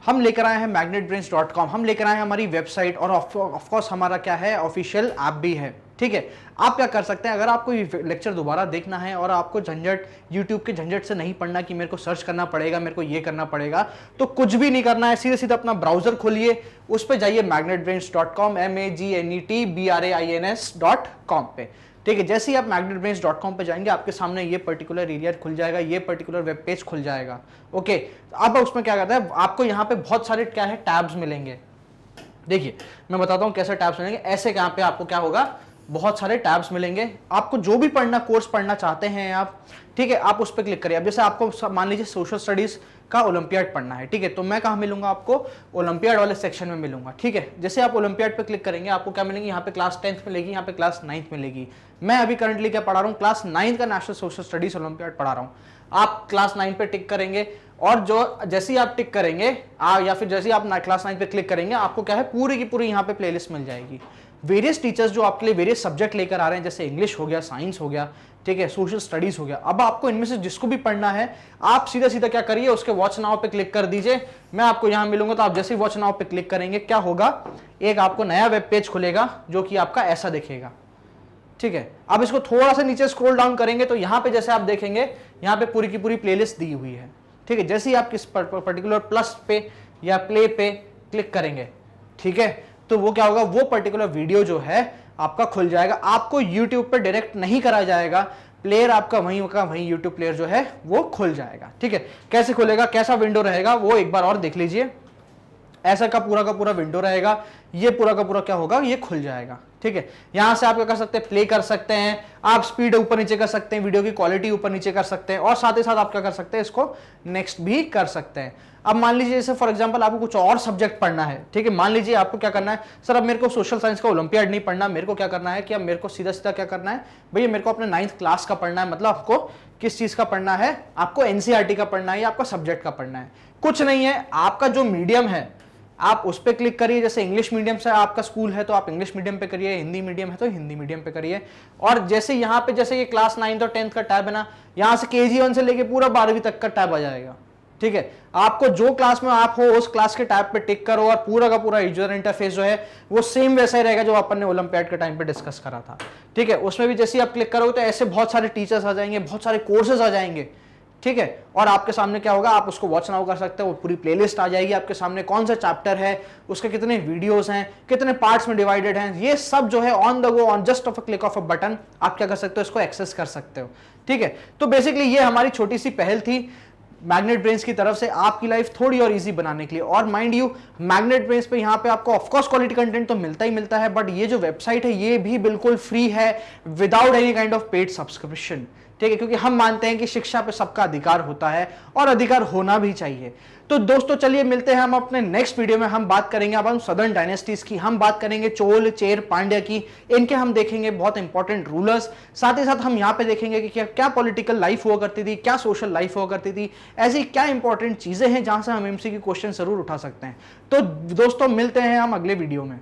हम लेकर आए हैं magnetbrains.com, हम लेकर आए हैं हमारी वेबसाइट, और ऑफकोर्स हमारा क्या है, ऑफिशियल ऐप भी है, ठीक है। आप क्या कर सकते हैं, अगर आपको ये लेक्चर दोबारा देखना है और आपको झंझट, यूट्यूब के झंझट से नहीं पढ़ना कि मेरे को सर्च करना पड़ेगा, मेरे को ये करना पड़ेगा, तो कुछ भी नहीं करना है, सीधे सीधे अपना ब्राउजर खोलिए, उस पर जाइए magnetbrains.com, magnetbrains.com पे, ठीक है। जैसे ही आप magnetbrains.com पे जाएंगे आपके सामने ये पर्टिकुलर एरिया खुल जाएगा, ये पर्टिकुलर वेब पेज खुल जाएगा। ओके, अब उसमें क्या करता है, आपको यहाँ पे बहुत सारे क्या है टैब्स मिलेंगे। देखिए मैं बताता हूँ कैसे टैब्स मिलेंगे। ऐसे यहाँ पे आपको क्या होगा, बहुत सारे टैब्स मिलेंगे। आपको जो भी कोर्स पढ़ना चाहते हैं आप, ठीक है, आप उस पर क्लिक करिए। अब जैसे आपको मान लीजिए सोशल स्टडीज का ओलंपियाड पढ़ना है, ठीक है, तो मैं कहाँ मिलूंगा आपको, ओलंपियाड वाले सेक्शन में मिलूंगा, ठीक है। जैसे आप ओलंपियाड पे क्लिक करेंगे आपको क्या मिलेंगे, यहाँ पे क्लास 10th मिलेगी, यहाँ पे क्लास 9th मिलेगी। मैं अभी करंटली क्या पढ़ा रहा हूँ, क्लास 9th का नेशनल सोशल स्टडीज ओलंपियाड पढ़ा रहा हूँ। आप क्लास 9 पे टिक करेंगे, और जो जैसे ही आप टिक करेंगे या फिर जैसे ही आप क्लास 9 पे क्लिक करेंगे आपको क्या है, पूरी की पूरी यहाँ पे प्लेलिस्ट मिल जाएगी। वेरियस टीचर्स जो आपके लिए वेरियस सब्जेक्ट लेकर आ रहे हैं, जैसे इंग्लिश हो गया, साइंस हो गया, ठीक है, सोशल स्टडीज हो गया। अब आपको इनमें से जिसको भी पढ़ना है आप सीधा सीधा क्या करिए, उसके वॉच नाउ पे क्लिक कर दीजिए। मैं आपको यहां मिलूंगा, तो आप जैसे ही वॉच नाउ पे क्लिक करेंगे क्या होगा, एक आपको नया वेब पेज खुलेगा जो कि आपका ऐसा दिखेगा, ठीक है। अब इसको थोड़ा सा नीचे स्क्रॉल डाउन करेंगे तो यहां पे जैसे आप देखेंगे यहाँ पे पूरी की पूरी प्लेलिस्ट दी हुई है, ठीक है। जैसे ही आप किस पर्टिकुलर प्लस पे या प्ले पे क्लिक करेंगे, ठीक है, तो वो क्या होगा, वो पर्टिकुलर वीडियो जो है आपका खुल जाएगा। आपको YouTube पे डायरेक्ट नहीं करा जाएगा, प्लेयर आपका वहीं होगा, वहीं YouTube प्लेयर जो है वो खुल जाएगा, ठीक है। कैसे खुलेगा, कैसा विंडो रहेगा वो एक बार और देख लीजिए। ऐसा का पूरा विंडो रहेगा, ये पूरा का पूरा क्या होगा, ये खुल जाएगा, ठीक है। यहां से आप क्या कर सकते हैं, प्ले कर सकते हैं, आप स्पीड ऊपर नीचे कर सकते हैं, वीडियो की क्वालिटी ऊपर नीचे कर सकते हैं, और साथ ही साथ आप क्या कर सकते हैं, इसको नेक्स्ट भी कर सकते हैं। अब मान लीजिए जैसे फॉर एग्जांपल आपको कुछ और सब्जेक्ट पढ़ना है, ठीक है, मान लीजिए आपको क्या करना है, सर अब मेरे को सोशल साइंस का ओलंपियाड नहीं पढ़ना, मेरे को क्या करना है कि अब मेरे को सीधा सीधा क्या करना है, भैया मेरे को अपने 9th क्लास का पढ़ना है, मतलब आपको किस चीज का पढ़ना है, आपको एनसीईआरटी का पढ़ना है या आपका सब्जेक्ट का पढ़ना है। कुछ नहीं है, आपका जो मीडियम है आप उस पर क्लिक करिए। जैसे इंग्लिश मीडियम से आपका स्कूल है तो आप इंग्लिश मीडियम पे करिए, हिंदी मीडियम है तो हिंदी मीडियम पे करिए। और जैसे यहाँ पे जैसे ये क्लास 9th और 10th का टैब है ना, यहाँ से KG1 से लेके पूरा 12वीं तक का टैब आ जाएगा, ठीक है। आपको जो क्लास में आप हो उस क्लास के टैब पे टिक करो और पूरा का पूरा यूजर इंटरफेस जो है वो सेम वैसा ही रहेगा जो अपन ने ओलंपियाड के टाइम पे डिस्कस करा था, ठीक है। उसमें भी जैसे आप क्लिक करोगे तो ऐसे बहुत सारे टीचर्स आ जाएंगे, बहुत सारे कोर्सेज आ जाएंगे, ठीक है। और आपके सामने क्या होगा, आप उसको वॉच नाउ कर सकते हो, वो पूरी प्लेलिस्ट आ जाएगी आपके सामने, कौन सा चैप्टर है, उसके कितने वीडियोस हैं, कितने पार्ट्स में डिवाइडेड हैं, ये सब जो है on the go, on just of a click of a button आप क्या कर सकते हो, इसको एक्सेस कर सकते हो, ठीक है। तो बेसिकली ये हमारी छोटी सी पहल थी मैग्नेट ब्रेन्स की तरफ से आपकी लाइफ थोड़ी और इजी बनाने के लिए। और माइंड यू मैग्नेट ब्रेन्स पे यहाँ पे आपको ऑफकोर्स क्वालिटी कंटेंट तो मिलता ही मिलता है, बट ये जो वेबसाइट है ये भी बिल्कुल फ्री है without any kind of paid subscription, ठीक है, क्योंकि हम मानते हैं कि शिक्षा पे सबका अधिकार होता है और अधिकार होना भी चाहिए। तो दोस्तों चलिए मिलते हैं हम अपने नेक्स्ट वीडियो में। हम बात करेंगे अब हम सदर्न डायनेस्टीज की, हम बात करेंगे चोल, चेर, पांड्या की, इनके हम देखेंगे बहुत इंपॉर्टेंट रूलर्स। साथ ही साथ हम यहाँ पे देखेंगे कि क्या पॉलिटिकल लाइफ हुआ करती थी, क्या सोशल लाइफ हुआ करती थी, ऐसी क्या इंपॉर्टेंट चीजें हैं जहां से हम एमसीक्यू क्वेश्चन जरूर उठा सकते हैं। तो दोस्तों मिलते हैं हम अगले वीडियो में।